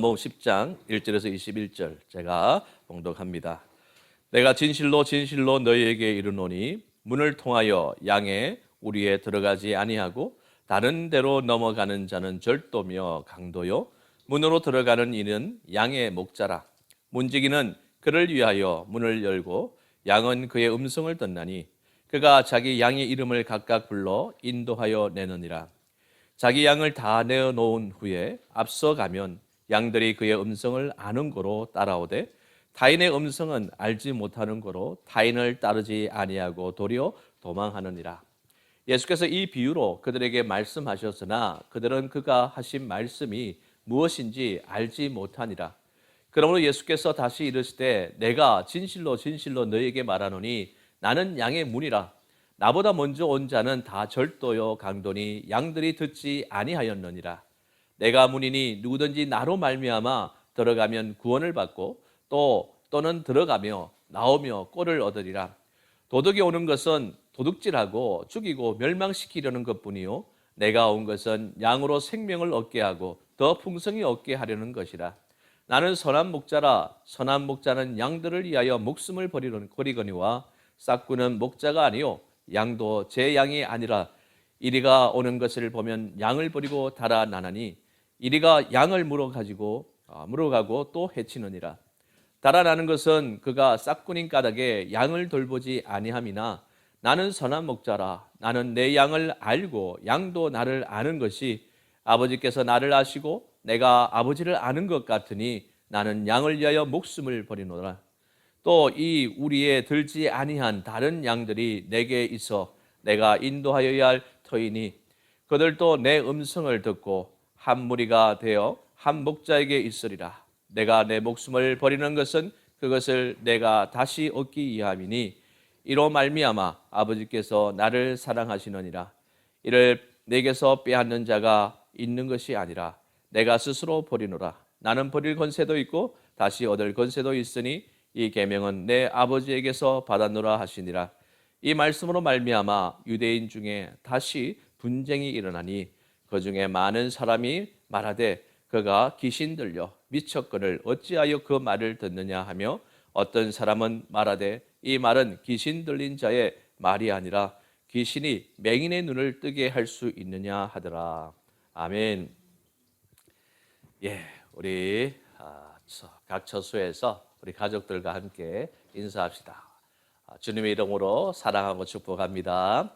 요한복음 10장 1절에서 21절 제가 봉독합니다. 내가 진실로 진실로 너희에게 이르노니 문을 통하여 양의 우리에 들어가지 아니하고 다른 데로 넘어가는 자는 절도며 강도요 문으로 들어가는 이는 양의 목자라. 문지기는 그를 위하여 문을 열고 양은 그의 음성을 듣나니 그가 자기 양의 이름을 각각 불러 인도하여 내느니라. 자기 양을 다 내어 놓은 후에 앞서 가면 양들이 그의 음성을 아는 고로 따라오되 타인의 음성은 알지 못하는 고로 타인을 따르지 아니하고 도리어 도망하느니라. 예수께서 이 비유로 그들에게 말씀하셨으나 그들은 그가 하신 말씀이 무엇인지 알지 못하니라. 그러므로 예수께서 다시 이르시되 내가 진실로 진실로 너희에게 말하노니 나는 양의 문이라. 나보다 먼저 온 자는 다 절도요 강도니 양들이 듣지 아니하였느니라. 내가 문이니 누구든지 나로 말미암아 들어가면 구원을 받고 또는 들어가며 나오며 꼴을 얻으리라. 도둑이 오는 것은 도둑질하고 죽이고 멸망시키려는 것뿐이요 내가 온 것은 양으로 생명을 얻게 하고 더 풍성히 얻게 하려는 것이라. 나는 선한 목자라. 선한 목자는 양들을 위하여 목숨을 버리거니와 싹구는 목자가 아니요 양도 제 양이 아니라 이리가 오는 것을 보면 양을 버리고 달아나나니 이리가 양을 물어가고 또 해치느니라. 달아나는 것은 그가 싹군인 까닭에 양을 돌보지 아니함이나 나는 선한 목자라. 나는 내 양을 알고 양도 나를 아는 것이 아버지께서 나를 아시고 내가 아버지를 아는 것 같으니 나는 양을 위하여 목숨을 버리노라. 또 이 우리에 들지 아니한 다른 양들이 내게 있어 내가 인도하여야 할 터이니 그들도 내 음성을 듣고 한 무리가 되어 한 목자에게 있으리라. 내가 내 목숨을 버리는 것은 그것을 내가 다시 얻기 위함이니 이로 말미암아 아버지께서 나를 사랑하시느니라. 이를 내게서 빼앗는 자가 있는 것이 아니라 내가 스스로 버리노라. 나는 버릴 권세도 있고 다시 얻을 권세도 있으니 이 계명은 내 아버지에게서 받았노라 하시니라. 이 말씀으로 말미암아 유대인 중에 다시 분쟁이 일어나니 그 중에 많은 사람이 말하되 그가 귀신 들려 미쳤거늘 어찌하여 그 말을 듣느냐 하며 어떤 사람은 말하되 이 말은 귀신 들린 자의 말이 아니라 귀신이 맹인의 눈을 뜨게 할 수 있느냐 하더라. 아멘. 우리 각 처소에서 우리 가족들과 함께 인사합시다. 주님의 이름으로 사랑하고 축복합니다.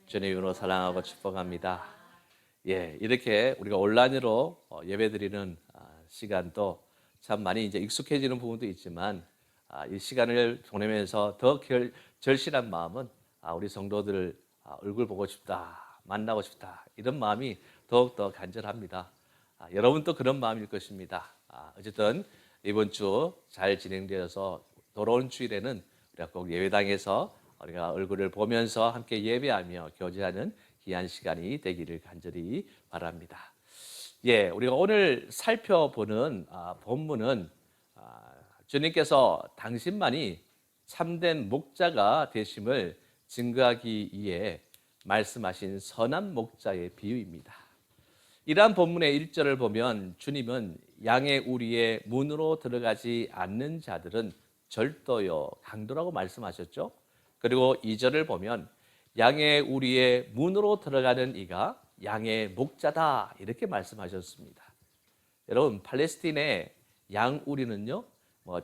주님의 이름으로 사랑하고 축복합니다. 이렇게 우리가 온라인으로 예배드리는 시간도 참 많이 이제 익숙해지는 부분도 있지만 이 시간을 보내면서 더 절실한 마음은 우리 성도들 얼굴 보고 싶다, 만나고 싶다 이런 마음이 더욱더 간절합니다. 여러분도 그런 마음일 것입니다. 어쨌든 이번 주 잘 진행되어서 돌아온 주일에는 우리가 꼭 예배당에서 우리가 얼굴을 보면서 함께 예배하며 교제하는 귀한 시간이 되기를 간절히 바랍니다. 우리가 오늘 살펴보는 본문은 주님께서 당신만이 참된 목자가 되심을 증거하기 위해 말씀하신 선한 목자의 비유입니다. 이러한 본문의 1절을 보면 주님은 양의 우리의 문으로 들어가지 않는 자들은 절도요 강도라고 말씀하셨죠. 그리고 2절을 보면 양의 우리의 문으로 들어가는 이가 양의 목자다 이렇게 말씀하셨습니다. 여러분 팔레스틴의 양 우리는요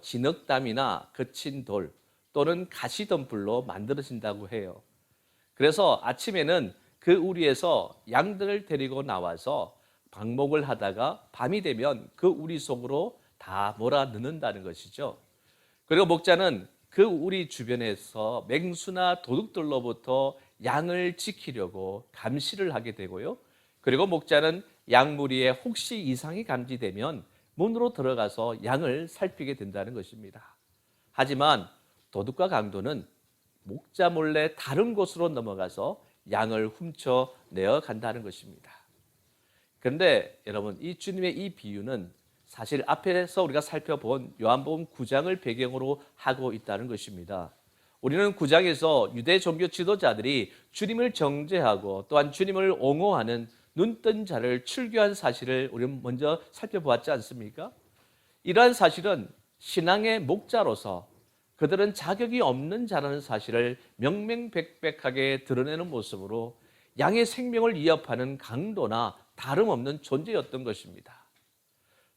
진흙담이나 거친 돌 또는 가시덤불로 만들어진다고 해요. 그래서 아침에는 그 우리에서 양들을 데리고 나와서 방목을 하다가 밤이 되면 그 우리 속으로 다 몰아넣는다는 것이죠. 그리고 목자는 그 우리 주변에서 맹수나 도둑들로부터 양을 지키려고 감시를 하게 되고요. 그리고 목자는 양무리에 혹시 이상이 감지되면 문으로 들어가서 양을 살피게 된다는 것입니다. 하지만 도둑과 강도는 목자 몰래 다른 곳으로 넘어가서 양을 훔쳐 내어 간다는 것입니다. 그런데 여러분 이 주님의 이 비유는 사실 앞에서 우리가 살펴본 요한복음 9장을 배경으로 하고 있다는 것입니다. 우리는 9장에서 유대 종교 지도자들이 주님을 정죄하고 또한 주님을 옹호하는 눈뜬 자를 출교한 사실을 우리는 먼저 살펴보았지 않습니까? 이러한 사실은 신앙의 목자로서 그들은 자격이 없는 자라는 사실을 명명백백하게 드러내는 모습으로 양의 생명을 위협하는 강도나 다름없는 존재였던 것입니다.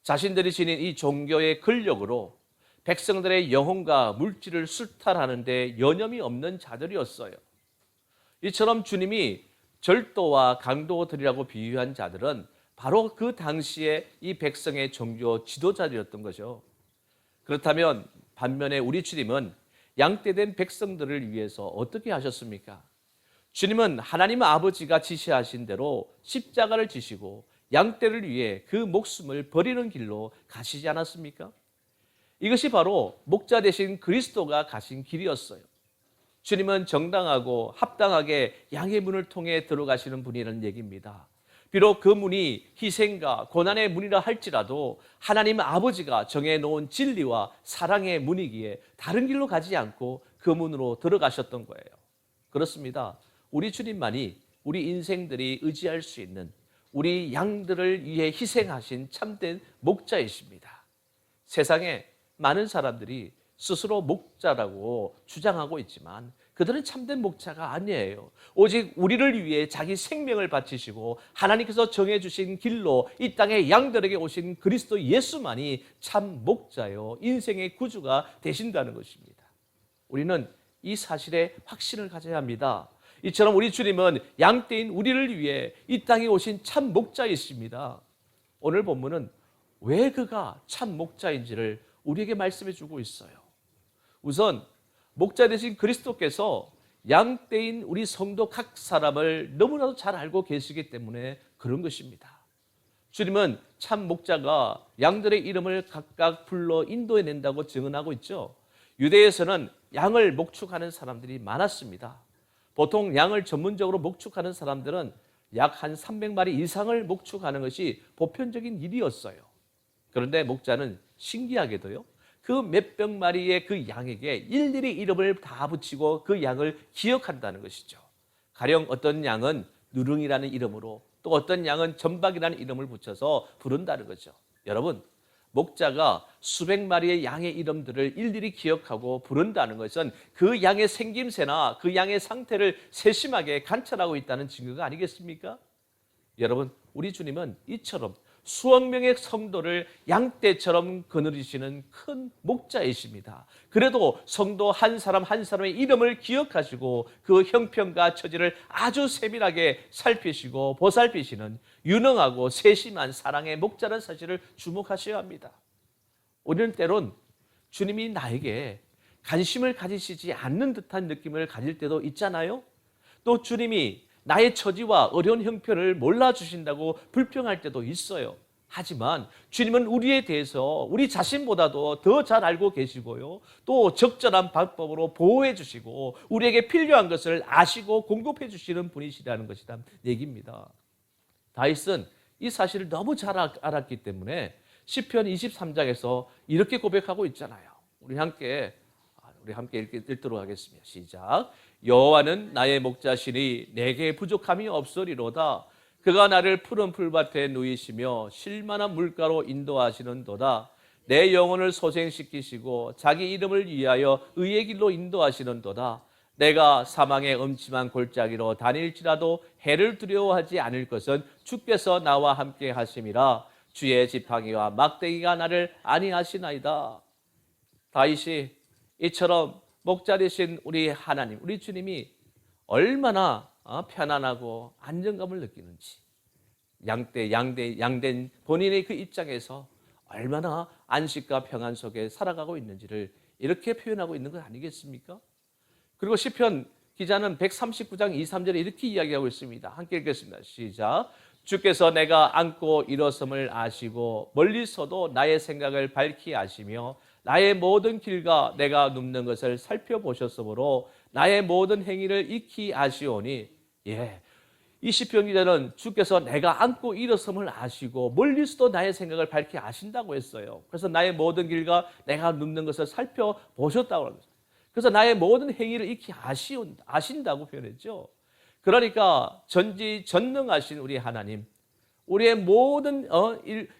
자신들이 지닌 이 종교의 권력으로 백성들의 영혼과 물질을 수탈하는 데 여념이 없는 자들이었어요. 이처럼 주님이 절도와 강도들이라고 비유한 자들은 바로 그 당시에 이 백성의 종교 지도자들이었던 거죠. 그렇다면 반면에 우리 주님은 양떼된 백성들을 위해서 어떻게 하셨습니까? 주님은 하나님 아버지가 지시하신 대로 십자가를 지시고 양떼를 위해 그 목숨을 버리는 길로 가시지 않았습니까? 이것이 바로 목자 되신 그리스도가 가신 길이었어요. 주님은 정당하고 합당하게 양의 문을 통해 들어가시는 분이라는 얘기입니다. 비록 그 문이 희생과 고난의 문이라 할지라도 하나님 아버지가 정해놓은 진리와 사랑의 문이기에 다른 길로 가지 않고 그 문으로 들어가셨던 거예요. 그렇습니다. 우리 주님만이 우리 인생들이 의지할 수 있는 우리 양들을 위해 희생하신 참된 목자이십니다. 세상에 많은 사람들이 스스로 목자라고 주장하고 있지만 그들은 참된 목자가 아니에요. 오직 우리를 위해 자기 생명을 바치시고 하나님께서 정해주신 길로 이 땅의 양들에게 오신 그리스도 예수만이 참 목자요 인생의 구주가 되신다는 것입니다. 우리는 이 사실에 확신을 가져야 합니다. 이처럼 우리 주님은 양떼인 우리를 위해 이 땅에 오신 참 목자이십니다. 오늘 본문은 왜 그가 참 목자인지를 우리에게 말씀해 주고 있어요. 우선 목자 되신 그리스도께서 양떼인 우리 성도 각 사람을 너무나도 잘 알고 계시기 때문에 그런 것입니다. 주님은 참 목자가 양들의 이름을 각각 불러 인도해낸다고 증언하고 있죠. 유대에서는 양을 목축하는 사람들이 많았습니다. 보통 양을 전문적으로 목축하는 사람들은 약 한 300마리 이상을 목축하는 것이 보편적인 일이었어요. 그런데 목자는 신기하게도요, 그 몇백 마리의 그 양에게 일일이 이름을 다 붙이고 그 양을 기억한다는 것이죠. 가령 어떤 양은 누룽이라는 이름으로 또 어떤 양은 전박이라는 이름을 붙여서 부른다는 거죠. 여러분, 목자가 수백 마리의 양의 이름들을 일일이 기억하고 부른다는 것은 그 양의 생김새나 그 양의 상태를 세심하게 관찰하고 있다는 증거가 아니겠습니까? 여러분, 우리 주님은 이처럼 수억 명의 성도를 양떼처럼 거느리시는 큰 목자이십니다. 그래도 성도 한 사람 한 사람의 이름을 기억하시고 그 형편과 처지를 아주 세밀하게 살피시고 보살피시는 유능하고 세심한 사랑의 목자라는 사실을 주목하셔야 합니다. 우리는 때론 주님이 나에게 관심을 가지시지 않는 듯한 느낌을 가질 때도 있잖아요. 또 주님이 나의 처지와 어려운 형편을 몰라주신다고 불평할 때도 있어요. 하지만 주님은 우리에 대해서 우리 자신보다도 더 잘 알고 계시고요. 또 적절한 방법으로 보호해 주시고 우리에게 필요한 것을 아시고 공급해 주시는 분이시라는 것이란 얘기입니다. 다윗은 이 사실을 너무 잘 알았기 때문에 시편 23장에서 이렇게 고백하고 있잖아요. 우리 함께 읽도록 하겠습니다. 시작. 여호와는 나의 목자시니 내게 부족함이 없으리로다. 그가 나를 푸른 풀밭에 누이시며 쉴만한 물가로 인도하시는도다. 내 영혼을 소생시키시고 자기 이름을 위하여 의의 길로 인도하시는도다. 내가 사망의 음침한 골짜기로 다닐지라도 해를 두려워하지 않을 것은 주께서 나와 함께 하심이라. 주의 지팡이와 막대기가 나를 안위하시나이다. 다윗이 이처럼 목자 되신 우리 하나님, 우리 주님이 얼마나 편안하고 안정감을 느끼는지, 양된 본인의 그 입장에서 얼마나 안식과 평안 속에 살아가고 있는지를 이렇게 표현하고 있는 것 아니겠습니까? 그리고 시편 기자는 139장 2, 3절에 이렇게 이야기하고 있습니다. 함께 읽겠습니다. 시작. 주께서 내가 앉고 일어섬을 아시고 멀리서도 나의 생각을 밝히 아시며 나의 모든 길과 내가 눕는 것을 살펴보셨으므로 나의 모든 행위를 익히 아시오니. 이 시편 기자는 주께서 내가 앉고 일어섬을 아시고 멀리서도 나의 생각을 밝히 아신다고 했어요. 그래서 나의 모든 길과 내가 눕는 것을 살펴보셨다고 합니다. 그래서 나의 모든 행위를 익히 아신다고 표현했죠. 그러니까 전지전능하신 우리 하나님, 우리의 모든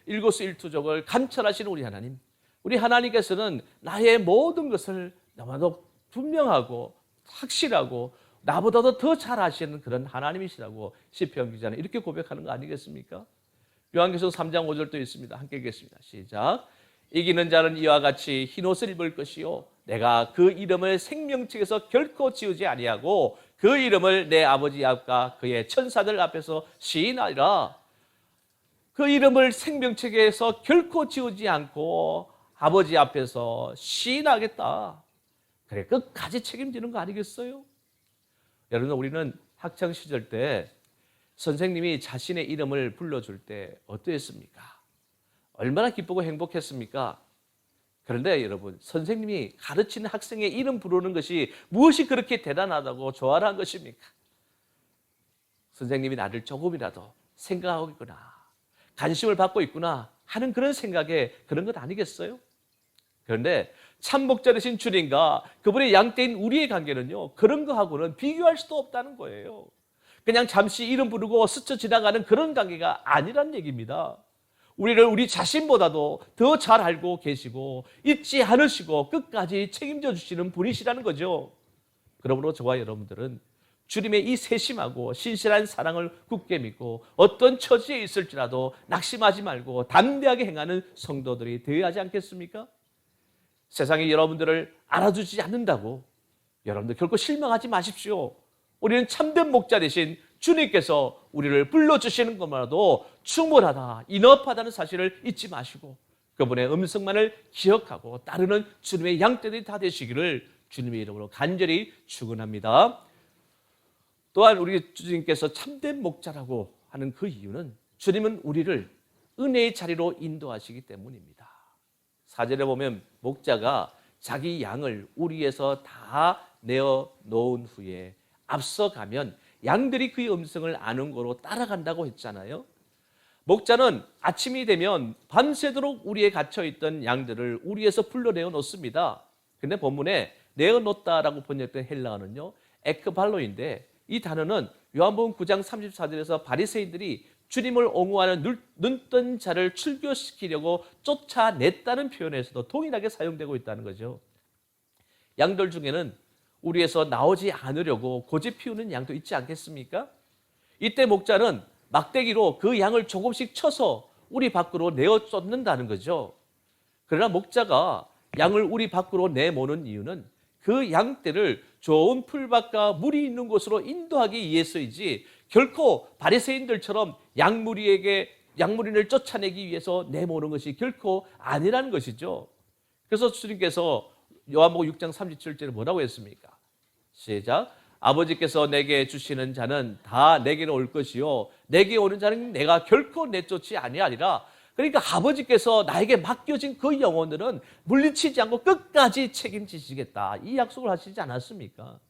일거수일투족을 감찰하시는 우리 하나님, 우리 하나님께서는 나의 모든 것을 너무나도 분명하고 확실하고 나보다도 더 잘 아시는 그런 하나님이시라고 시편 기자는 이렇게 고백하는 거 아니겠습니까? 요한계시록 3장 5절도 있습니다. 함께 읽겠습니다. 시작. 이기는 자는 이와 같이 흰옷을 입을 것이요 내가 그 이름을 생명책에서 결코 지우지 아니하고 그 이름을 내 아버지 앞과 그의 천사들 앞에서 시인하리라. 그 이름을 생명책에서 결코 지우지 않고 아버지 앞에서 시인하겠다. 그래 끝까지 책임지는 거 아니겠어요? 여러분, 우리는 학창시절 때 선생님이 자신의 이름을 불러줄 때 어떠했습니까? 얼마나 기쁘고 행복했습니까? 그런데 여러분, 선생님이 가르치는 학생의 이름 부르는 것이 무엇이 그렇게 대단하다고 좋아하는 것입니까? 선생님이 나를 조금이라도 생각하고 있구나, 관심을 받고 있구나 하는 그런 생각에 그런 것 아니겠어요? 그런데 참 목자 되신 주님과 그분의 양떼인 우리의 관계는요, 그런 거하고는 비교할 수도 없다는 거예요. 그냥 잠시 이름 부르고 스쳐 지나가는 그런 관계가 아니란 얘기입니다. 우리를 우리 자신보다도 더 잘 알고 계시고 잊지 않으시고 끝까지 책임져 주시는 분이시라는 거죠. 그러므로 저와 여러분들은 주님의 이 세심하고 신실한 사랑을 굳게 믿고 어떤 처지에 있을지라도 낙심하지 말고 담대하게 행하는 성도들이 되어야 하지 않겠습니까? 세상이 여러분들을 알아주지 않는다고 여러분들 결코 실망하지 마십시오. 우리는 참된 목자 되신 주님께서 우리를 불러주시는 것만으로도 충분하다, 인업하다는 사실을 잊지 마시고 그분의 음성만을 기억하고 따르는 주님의 양떼들이 다 되시기를 주님의 이름으로 간절히 축원합니다. 또한 우리 주님께서 참된 목자라고 하는 그 이유는 주님은 우리를 은혜의 자리로 인도하시기 때문입니다. 4절에 보면 목자가 자기 양을 우리에서 다 내어 놓은 후에 앞서가면 양들이 그의 음성을 아는 거로 따라간다고 했잖아요. 목자는 아침이 되면 밤새도록 우리에 갇혀있던 양들을 우리에서 불러내어 놓습니다. 근데 본문에 내어 놓다라고 번역된 헬라어는요, 에크발로인데 이 단어는 요한복음 9장 34절에서 바리새인들이 주님을 옹호하는 눈뜬 자를 출교시키려고 쫓아냈다는 표현에서도 동일하게 사용되고 있다는 거죠. 양들 중에는 우리에서 나오지 않으려고 고집 피우는 양도 있지 않겠습니까? 이때 목자는 막대기로 그 양을 조금씩 쳐서 우리 밖으로 내어 쫓는다는 거죠. 그러나 목자가 양을 우리 밖으로 내모는 이유는 그 양떼를 좋은 풀밭과 물이 있는 곳으로 인도하기 위해서이지 결코 바리새인들처럼 양무리인을 쫓아내기 위해서 내모는 것이 결코 아니라는 것이죠. 그래서 주님께서 요한복음 6장 37절에 뭐라고 했습니까? 시작. 아버지께서 내게 주시는 자는 다 내게로 올 것이요 내게 오는 자는 내가 결코 내쫓지 아니하리라. 그러니까 아버지께서 나에게 맡겨진 그 영혼들은 물리치지 않고 끝까지 책임지시겠다, 이 약속을 하시지 않았습니까?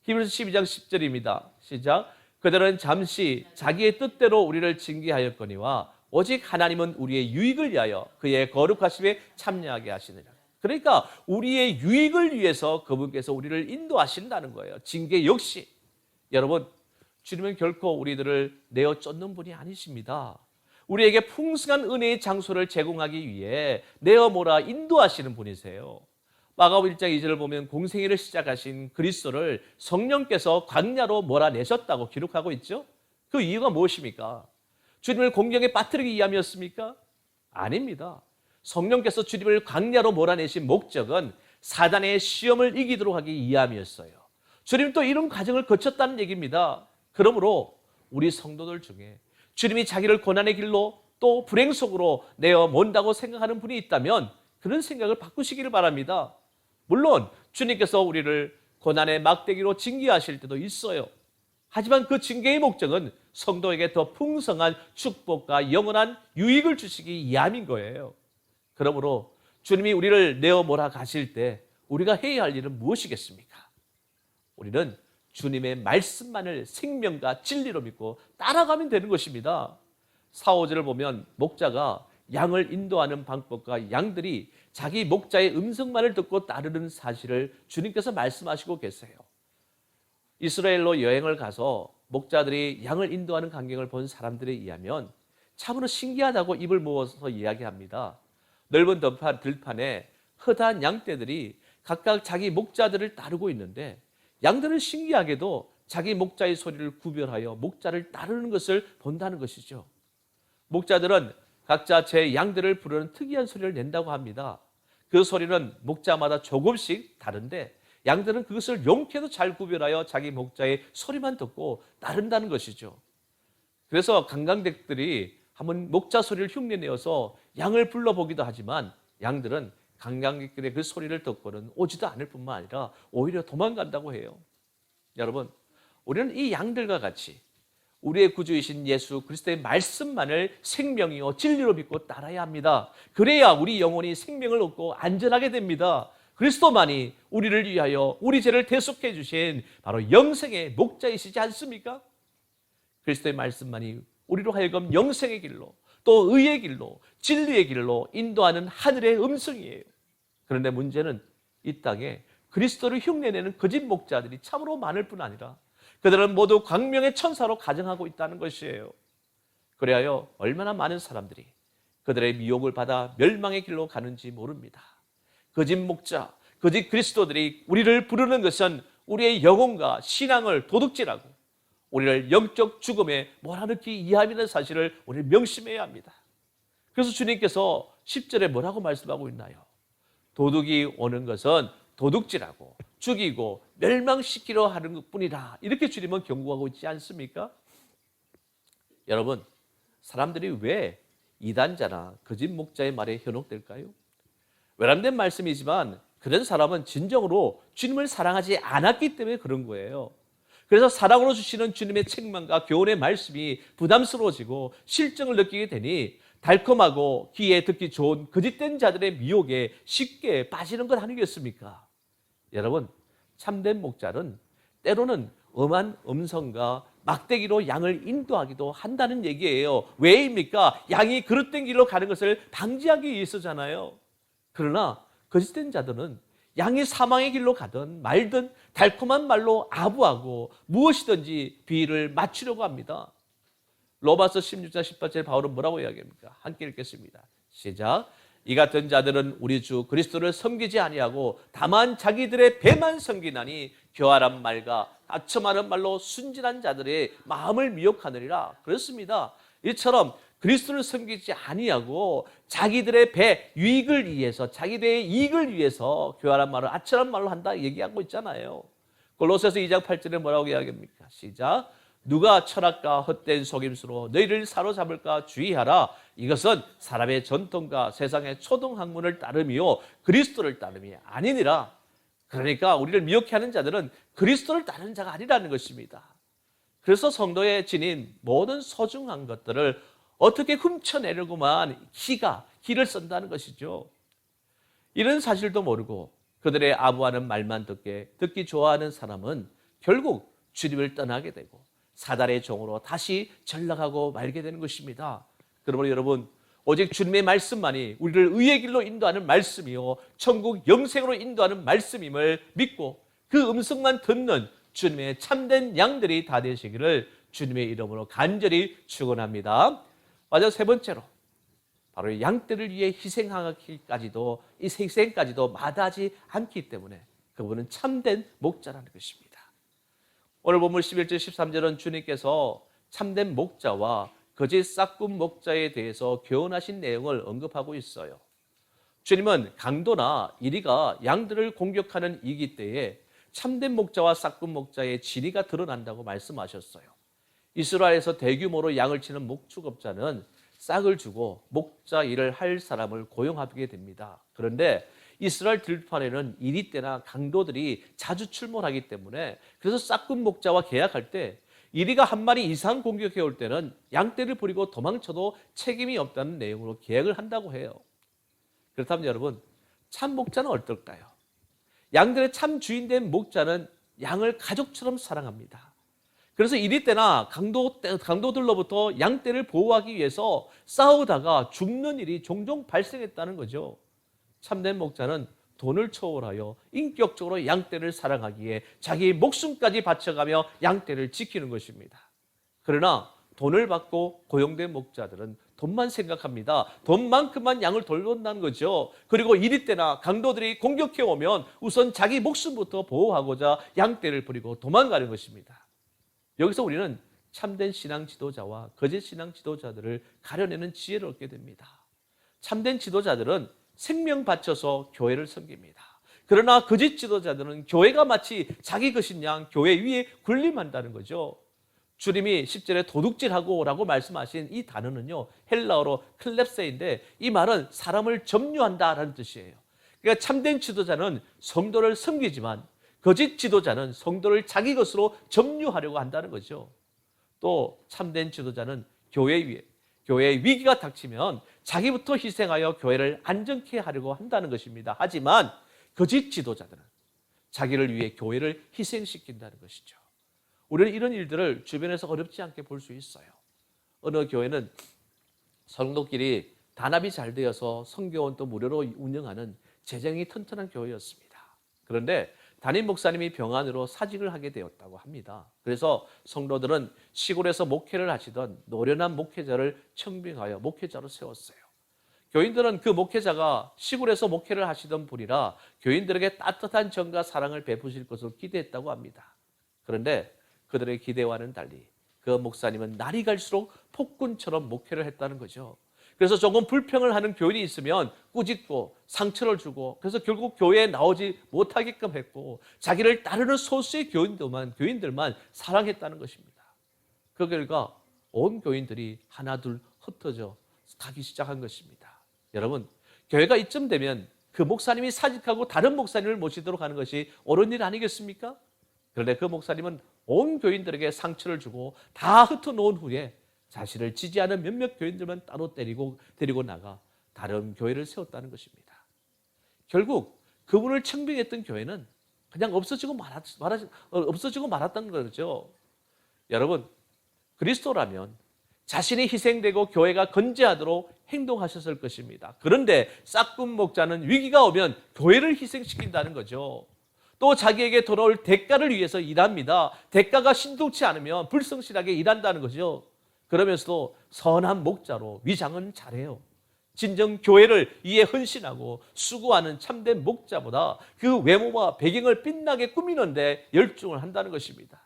히브리서 12장 10절입니다. 시작. 그들은 잠시 자기의 뜻대로 우리를 징계하였거니와 오직 하나님은 우리의 유익을 위하여 그의 거룩하심에 참여하게 하시느니라. 그러니까 우리의 유익을 위해서 그분께서 우리를 인도하신다는 거예요. 징계 역시. 여러분, 주님은 결코 우리들을 내어 쫓는 분이 아니십니다. 우리에게 풍성한 은혜의 장소를 제공하기 위해 내어 몰아 인도하시는 분이세요. 마가복음 1장 2절을 보면 공생애를 시작하신 그리스도를 성령께서 광야로 몰아내셨다고 기록하고 있죠. 그 이유가 무엇입니까? 주님을 공경에 빠뜨리기 위함이었습니까? 아닙니다. 성령께서 주님을 광야로 몰아내신 목적은 사단의 시험을 이기도록 하기 위함이었어요. 주님 또 이런 과정을 거쳤다는 얘기입니다. 그러므로 우리 성도들 중에 주님이 자기를 고난의 길로 또 불행 속으로 내어 mon다고 생각하는 분이 있다면 그런 생각을 바꾸시기를 바랍니다. 물론 주님께서 우리를 고난의 막대기로 징계하실 때도 있어요. 하지만 그 징계의 목적은 성도에게 더 풍성한 축복과 영원한 유익을 주시기 위함인 거예요. 그러므로 주님이 우리를 내어 몰아가실 때 우리가 해야 할 일은 무엇이겠습니까? 우리는 주님의 말씀만을 생명과 진리로 믿고 따라가면 되는 것입니다. 4, 5절을 보면 목자가 양을 인도하는 방법과 양들이 자기 목자의 음성만을 듣고 따르는 사실을 주님께서 말씀하시고 계세요. 이스라엘로 여행을 가서 목자들이 양을 인도하는 광경을 본 사람들에 의하면 참으로 신기하다고 입을 모아서 이야기합니다. 넓은 들판에 허다한 양떼들이 각각 자기 목자들을 따르고 있는데 양들은 신기하게도 자기 목자의 소리를 구별하여 목자를 따르는 것을 본다는 것이죠. 목자들은 각자 제 양들을 부르는 특이한 소리를 낸다고 합니다. 그 소리는 목자마다 조금씩 다른데 양들은 그것을 용케도 잘 구별하여 자기 목자의 소리만 듣고 따른다는 것이죠. 그래서 관광객들이 한번 목자 소리를 흉내내어서 양을 불러보기도 하지만 양들은 관광객들의 그 소리를 듣고는 오지도 않을 뿐만 아니라 오히려 도망간다고 해요. 여러분, 우리는 이 양들과 같이 우리의 구주이신 예수 그리스도의 말씀만을 생명이요 진리로 믿고 따라야 합니다. 그래야 우리 영혼이 생명을 얻고 안전하게 됩니다. 그리스도만이 우리를 위하여 우리 죄를 대속해 주신 바로 영생의 목자이시지 않습니까? 그리스도의 말씀만이 우리로 하여금 영생의 길로 또 의의 길로 진리의 길로 인도하는 하늘의 음성이에요. 그런데 문제는 이 땅에 그리스도를 흉내내는 거짓 목자들이 참으로 많을 뿐 아니라 그들은 모두 광명의 천사로 가정하고 있다는 것이에요. 그래야 얼마나 많은 사람들이 그들의 미혹을 받아 멸망의 길로 가는지 모릅니다. 거짓 목자, 거짓 그리스도들이 우리를 부르는 것은 우리의 영혼과 신앙을 도둑질하고 우리를 영적 죽음에 몰아넣기 위함이라는 사실을 우리 명심해야 합니다. 그래서 주님께서 10절에 뭐라고 말씀하고 있나요? 도둑이 오는 것은 도둑질하고 죽이고 멸망시키려 하는 것뿐이다. 이렇게 주님은 경고하고 있지 않습니까? 여러분, 사람들이 왜 이단자나 거짓 목자의 말에 현혹될까요? 외람된 말씀이지만 그런 사람은 진정으로 주님을 사랑하지 않았기 때문에 그런 거예요. 그래서 사랑으로 주시는 주님의 책망과 교훈의 말씀이 부담스러워지고 실증을 느끼게 되니 달콤하고 귀에 듣기 좋은 거짓된 자들의 미혹에 쉽게 빠지는 것 아니겠습니까? 여러분, 참된 목자는 때로는 엄한 음성과 막대기로 양을 인도하기도 한다는 얘기예요. 왜입니까? 양이 그릇된 길로 가는 것을 방지하기 위해서잖아요. 그러나 거짓된 자들은 양이 사망의 길로 가든 말든 달콤한 말로 아부하고 무엇이든지 비위를 맞추려고 합니다. 로마서 16장 18절 바울은 뭐라고 이야기합니까? 함께 읽겠습니다. 시작. 이 같은 자들은 우리 주 그리스도를 섬기지 아니하고 다만 자기들의 배만 섬기나니 교활한 말과 아첨하는 말로 순진한 자들의 마음을 미혹하느니라. 그렇습니다. 이처럼 그리스도를 섬기지 아니하고 자기들의 배 유익을 위해서 자기들의 이익을 위해서 교활한 말을 아첨한 말로 한다 얘기하고 있잖아요. 골로새서 2장 8절에 뭐라고 이야기합니까? 시작. 누가 철학과 헛된 속임수로 너희를 사로잡을까 주의하라. 이것은 사람의 전통과 세상의 초등학문을 따름이요 그리스도를 따름이 아니니라. 그러니까 우리를 미혹해 하는 자들은 그리스도를 따르는 자가 아니라는 것입니다. 그래서 성도의 지닌 모든 소중한 것들을 어떻게 훔쳐내려고만 기를 쓴다는 것이죠. 이런 사실도 모르고 그들의 아부하는 말만 듣기 좋아하는 사람은 결국 주님을 떠나게 되고 사단의 종으로 다시 전락하고 말게 되는 것입니다. 그러므로 여러분, 오직 주님의 말씀만이 우리를 의의 길로 인도하는 말씀이요 천국 영생으로 인도하는 말씀임을 믿고 그 음성만 듣는 주님의 참된 양들이 다 되시기를 주님의 이름으로 간절히 축원합니다. 맞아, 세 번째로 바로 양떼를 위해 희생하기까지도 이 희생까지도 마다하지 않기 때문에 그분은 참된 목자라는 것입니다. 오늘 본문 11절 13절은 주님께서 참된 목자와 거짓 싹군 목자에 대해서 교훈하신 내용을 언급하고 있어요. 주님은 강도나 이리가 양들을 공격하는 이기 때에 참된 목자와 싹군 목자의 진위가 드러난다고 말씀하셨어요. 이스라엘에서 대규모로 양을 치는 목축업자는 싹을 주고 목자 일을 할 사람을 고용하게 됩니다. 그런데 이스라엘 들판에는 이리 때나 강도들이 자주 출몰하기 때문에 그래서 싹군 목자와 계약할 때 이리가 한 마리 이상 공격해 올 때는 양떼를 버리고 도망쳐도 책임이 없다는 내용으로 계약을 한다고 해요. 그렇다면 여러분, 참 목자는 어떨까요? 양들의 참 주인된 목자는 양을 가족처럼 사랑합니다. 그래서 이리 때나 강도들로부터 양떼를 보호하기 위해서 싸우다가 죽는 일이 종종 발생했다는 거죠. 참된 목자는 돈을 초월하여 인격적으로 양떼를 사랑하기에 자기 목숨까지 바쳐가며 양떼를 지키는 것입니다. 그러나 돈을 받고 고용된 목자들은 돈만 생각합니다. 돈만큼만 양을 돌본다는 거죠. 그리고 이리 때나 강도들이 공격해 오면 우선 자기 목숨부터 보호하고자 양떼를 버리고 도망가는 것입니다. 여기서 우리는 참된 신앙 지도자와 거짓 신앙 지도자들을 가려내는 지혜를 얻게 됩니다. 참된 지도자들은 생명 바쳐서 교회를 섬깁니다. 그러나 거짓 지도자들은 교회가 마치 자기 것인 양 교회 위에 군림한다는 거죠. 주님이 10절에 도둑질하고 라고 말씀하신 이 단어는요, 헬라어로 클렙세인데 이 말은 사람을 점유한다라는 뜻이에요. 그러니까 참된 지도자는 성도를 섬기지만 거짓 지도자는 성도를 자기 것으로 점유하려고 한다는 거죠. 또 참된 지도자는 교회에 위기가 닥치면 자기부터 희생하여 교회를 안정케 하려고 한다는 것입니다. 하지만 거짓 지도자들은 자기를 위해 교회를 희생시킨다는 것이죠. 우리는 이런 일들을 주변에서 어렵지 않게 볼 수 있어요. 어느 교회는 성도끼리 단합이 잘 되어서 성교원도 무료로 운영하는 재정이 튼튼한 교회였습니다. 그런데 담임 목사님이 병환으로 사직을 하게 되었다고 합니다. 그래서 성도들은 시골에서 목회를 하시던 노련한 목회자를 청빙하여 목회자로 세웠어요. 교인들은 그 목회자가 시골에서 목회를 하시던 분이라 교인들에게 따뜻한 정과 사랑을 베푸실 것을 기대했다고 합니다. 그런데 그들의 기대와는 달리 그 목사님은 날이 갈수록 폭군처럼 목회를 했다는 거죠. 그래서 조금 불평을 하는 교인이 있으면 꾸짖고 상처를 주고 그래서 결국 교회에 나오지 못하게끔 했고 자기를 따르는 소수의 교인들만 사랑했다는 것입니다. 그 결과 온 교인들이 하나둘 흩어져 가기 시작한 것입니다. 여러분, 교회가 이쯤 되면 그 목사님이 사직하고 다른 목사님을 모시도록 하는 것이 옳은 일 아니겠습니까? 그런데 그 목사님은 온 교인들에게 상처를 주고 다 흩어놓은 후에 자신을 지지하는 몇몇 교인들만 따로 데리고 나가 다른 교회를 세웠다는 것입니다. 결국 그분을 청빙했던 교회는 그냥 없어지고 말았다는 거죠. 여러분, 그리스도라면 자신이 희생되고 교회가 건재하도록 행동하셨을 것입니다. 그런데 싹군 목자는 위기가 오면 교회를 희생시킨다는 거죠. 또 자기에게 돌아올 대가를 위해서 일합니다. 대가가 신통치 않으면 불성실하게 일한다는 거죠. 그러면서도 선한 목자로 위장은 잘해요. 진정 교회를 위해 헌신하고 수고하는 참된 목자보다 그 외모와 배경을 빛나게 꾸미는데 열중을 한다는 것입니다.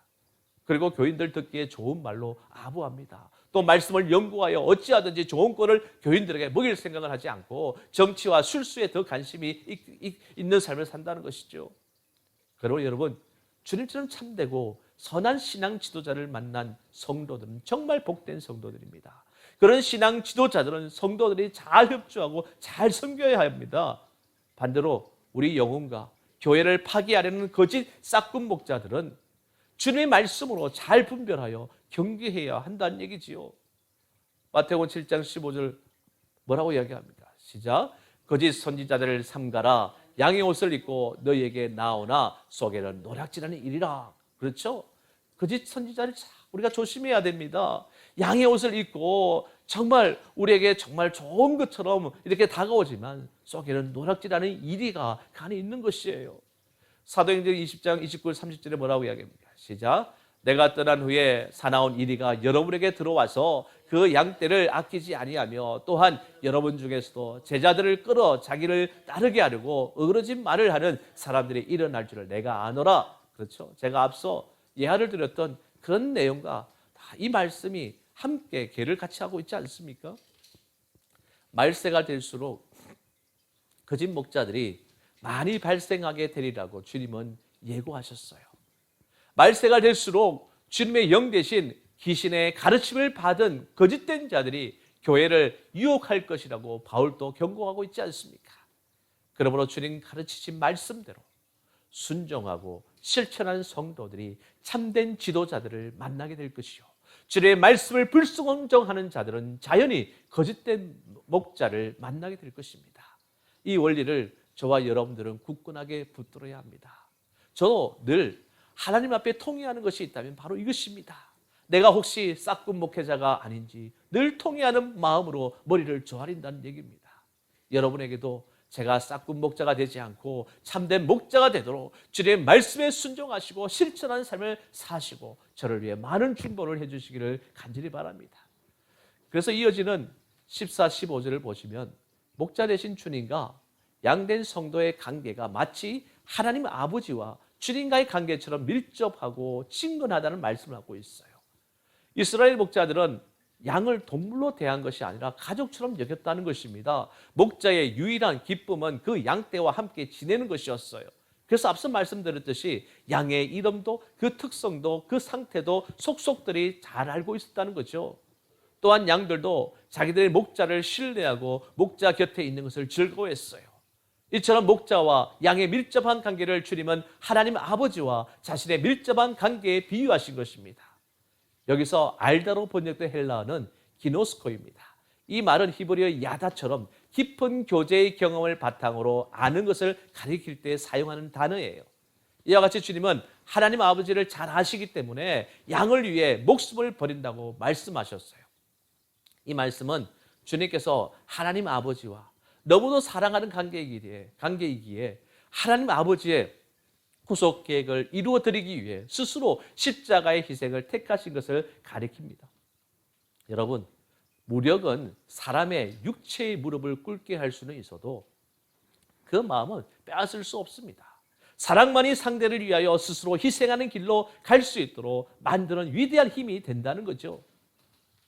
그리고 교인들 듣기에 좋은 말로 아부합니다. 또 말씀을 연구하여 어찌하든지 좋은 꼴을 교인들에게 먹일 생각을 하지 않고 정치와 술수에 더 관심이 있는 삶을 산다는 것이죠. 그리고 여러분, 주님처럼 참되고 선한 신앙 지도자를 만난 성도들은 정말 복된 성도들입니다. 그런 신앙 지도자들은 성도들이 잘 협조하고 잘 섬겨야 합니다. 반대로 우리 영혼과 교회를 파괴하려는 거짓 싹군 목자들은 주님의 말씀으로 잘 분별하여 경계해야 한다는 얘기지요. 마태복음 7장 15절 뭐라고 이야기합니다. 시작. 거짓 선지자들을 삼가라. 양의 옷을 입고 너희에게 나오나 속에는 노략질하는 일이라. 그렇죠? 거짓 선지자를 우리가 조심해야 됩니다. 양의 옷을 입고 정말 우리에게 정말 좋은 것처럼 이렇게 다가오지만 속에는 노략질하는 일이가 간에 있는 것이에요. 사도행전 20장 29, 30절에 뭐라고 이야기합니까? 시작. 내가 떠난 후에 사나운 이리가 여러분에게 들어와서 그 양떼를 아끼지 아니하며 또한 여러분 중에서도 제자들을 끌어 자기를 따르게 하려고 어그러진 말을 하는 사람들이 일어날 줄을 내가 아노라. 그렇죠? 제가 앞서 예화를 드렸던 그런 내용과 이 말씀이 함께 개를 같이 하고 있지 않습니까? 말세가 될수록 거짓 목자들이 많이 발생하게 되리라고 주님은 예고하셨어요. 말세가 될수록 주님의 영 대신 귀신의 가르침을 받은 거짓된 자들이 교회를 유혹할 것이라고 바울도 경고하고 있지 않습니까? 그러므로 주님 가르치신 말씀대로 순종하고 실천한 성도들이 참된 지도자들을 만나게 될 것이요. 주님의 말씀을 불순종하는 자들은 자연히 거짓된 목자를 만나게 될 것입니다. 이 원리를 저와 여러분들은 굳건하게 붙들어야 합니다. 저도 늘 하나님 앞에 통회하는 것이 있다면 바로 이것입니다. 내가 혹시 싹군 목회자가 아닌지 늘 통회하는 마음으로 머리를 조아린다는 얘기입니다. 여러분에게도 제가 싹군 목자가 되지 않고 참된 목자가 되도록 주님의 말씀에 순종하시고 실천하는 삶을 사시고 저를 위해 많은 중보를 해주시기를 간절히 바랍니다. 그래서 이어지는 14, 15절을 보시면 목자 되신 주님과 양된 성도의 관계가 마치 하나님 아버지와 주님과의 관계처럼 밀접하고 친근하다는 말씀을 하고 있어요. 이스라엘 목자들은 양을 동물로 대한 것이 아니라 가족처럼 여겼다는 것입니다. 목자의 유일한 기쁨은 그 양떼와 함께 지내는 것이었어요. 그래서 앞서 말씀드렸듯이 양의 이름도 그 특성도 그 상태도 속속들이 잘 알고 있었다는 거죠. 또한 양들도 자기들의 목자를 신뢰하고 목자 곁에 있는 것을 즐거워했어요. 이처럼 목자와 양의 밀접한 관계를 주님은 하나님 아버지와 자신의 밀접한 관계에 비유하신 것입니다. 여기서 알다로 번역된 헬라어는 기노스코입니다. 이 말은 히브리어 야다처럼 깊은 교제의 경험을 바탕으로 아는 것을 가리킬 때 사용하는 단어예요. 이와 같이 주님은 하나님 아버지를 잘 아시기 때문에 양을 위해 목숨을 버린다고 말씀하셨어요. 이 말씀은 주님께서 하나님 아버지와 너무도 사랑하는 관계이기에 하나님 아버지의 구속 계획을 이루어 드리기 위해 스스로 십자가의 희생을 택하신 것을 가리킵니다. 여러분, 무력은 사람의 육체의 무릎을 꿇게 할 수는 있어도 그 마음은 빼앗을 수 없습니다. 사랑만이 상대를 위하여 스스로 희생하는 길로 갈 수 있도록 만드는 위대한 힘이 된다는 거죠.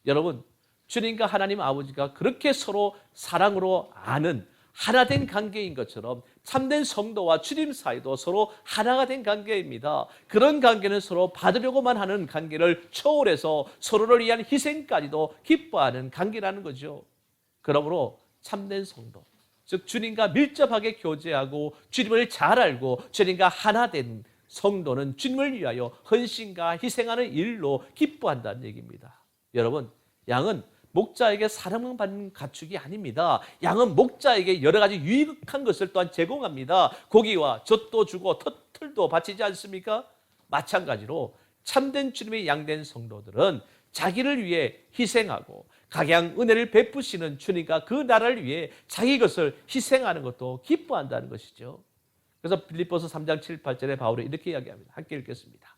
여러분, 주님과 하나님 아버지가 그렇게 서로 사랑으로 아는 하나된 관계인 것처럼 참된 성도와 주님 사이도 서로 하나가 된 관계입니다. 그런 관계는 서로 받으려고만 하는 관계를 초월해서 서로를 위한 희생까지도 기뻐하는 관계라는 거죠. 그러므로 참된 성도, 즉 주님과 밀접하게 교제하고 주님을 잘 알고 주님과 하나 된 성도는 주님을 위하여 헌신과 희생하는 일로 기뻐한다는 얘기입니다. 여러분, 양은 목자에게 사랑만 받는 가축이 아닙니다. 양은 목자에게 여러 가지 유익한 것을 또한 제공합니다. 고기와 젖도 주고 털도 바치지 않습니까? 마찬가지로 참된 주님의 양된 성도들은 자기를 위해 희생하고 각양 은혜를 베푸시는 주님과 그 나라를 위해 자기 것을 희생하는 것도 기뻐한다는 것이죠. 그래서 빌립보서 3장 7, 8절에 바울이 이렇게 이야기합니다. 함께 읽겠습니다.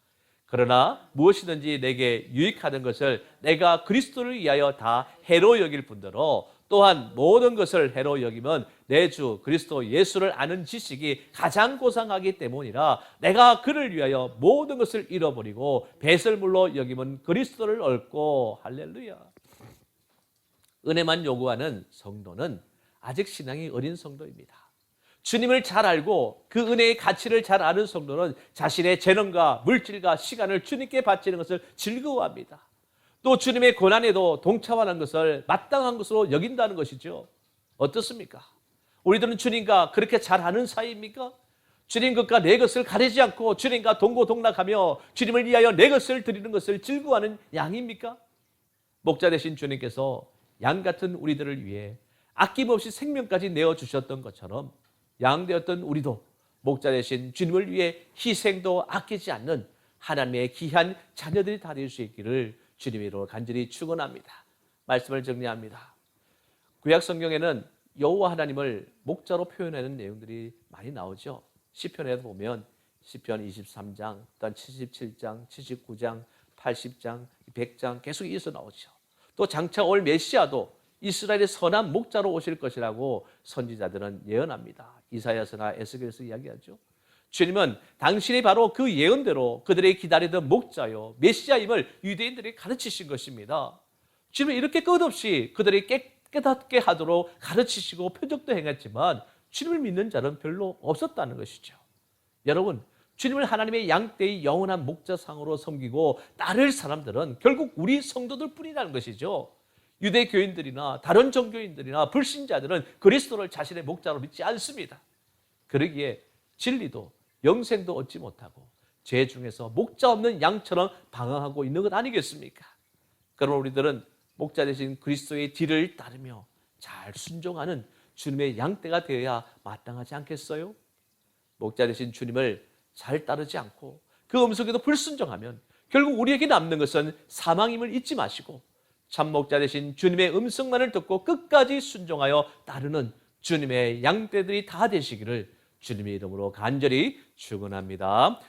그러나 무엇이든지 내게 유익하는 것을 내가 그리스도를 위하여 다 해로 여길 뿐더러 또한 모든 것을 해로 여기면 내 주 그리스도 예수를 아는 지식이 가장 고상하기 때문이라. 내가 그를 위하여 모든 것을 잃어버리고 배설물로 여기면 그리스도를 얻고. 할렐루야. 은혜만 요구하는 성도는 아직 신앙이 어린 성도입니다. 주님을 잘 알고 그 은혜의 가치를 잘 아는 성도는 자신의 재능과 물질과 시간을 주님께 바치는 것을 즐거워합니다. 또 주님의 고난에도 동참하는 것을 마땅한 것으로 여긴다는 것이죠. 어떻습니까? 우리들은 주님과 그렇게 잘 아는 사이입니까? 주님 것과 내 것을 가리지 않고 주님과 동고동락하며 주님을 위하여 내 것을 드리는 것을 즐거워하는 양입니까? 목자 되신 주님께서 양 같은 우리들을 위해 아낌없이 생명까지 내어주셨던 것처럼 양되었던 우리도 목자 되신 주님을 위해 희생도 아끼지 않는 하나님의 귀한 자녀들이 다 될 수 있기를 주님으로 간절히 축원합니다. 말씀을 정리합니다. 구약 성경에는 여호와 하나님을 목자로 표현하는 내용들이 많이 나오죠. 시편에도 보면 시편 23장, 또한 77장, 79장, 80장, 100장 계속 이어서 나오죠. 또 장차 올 메시아도 이스라엘의 선한 목자로 오실 것이라고 선지자들은 예언합니다. 이사야서나 에스겔에서 이야기하죠. 주님은 당신이 바로 그 예언대로 그들이 기다리던 목자요 메시아임을 유대인들이 가르치신 것입니다. 주님은 이렇게 끝없이 그들이 깨닫게 하도록 가르치시고 표적도 행했지만 주님을 믿는 자는 별로 없었다는 것이죠. 여러분, 주님을 하나님의 양떼의 영원한 목자상으로 섬기고 따를 사람들은 결국 우리 성도들 뿐이라는 것이죠. 유대교인들이나 다른 종교인들이나 불신자들은 그리스도를 자신의 목자로 믿지 않습니다. 그러기에 진리도 영생도 얻지 못하고 죄 중에서 목자 없는 양처럼 방황하고 있는 것 아니겠습니까? 그러나 우리들은 목자 되신 그리스도의 뒤를 따르며 잘 순종하는 주님의 양떼가 되어야 마땅하지 않겠어요? 목자 되신 주님을 잘 따르지 않고 그 음성에도 불순종하면 결국 우리에게 남는 것은 사망임을 잊지 마시고 참목자 되신 주님의 음성만을 듣고 끝까지 순종하여 따르는 주님의 양떼들이 다 되시기를 주님의 이름으로 간절히 축원합니다.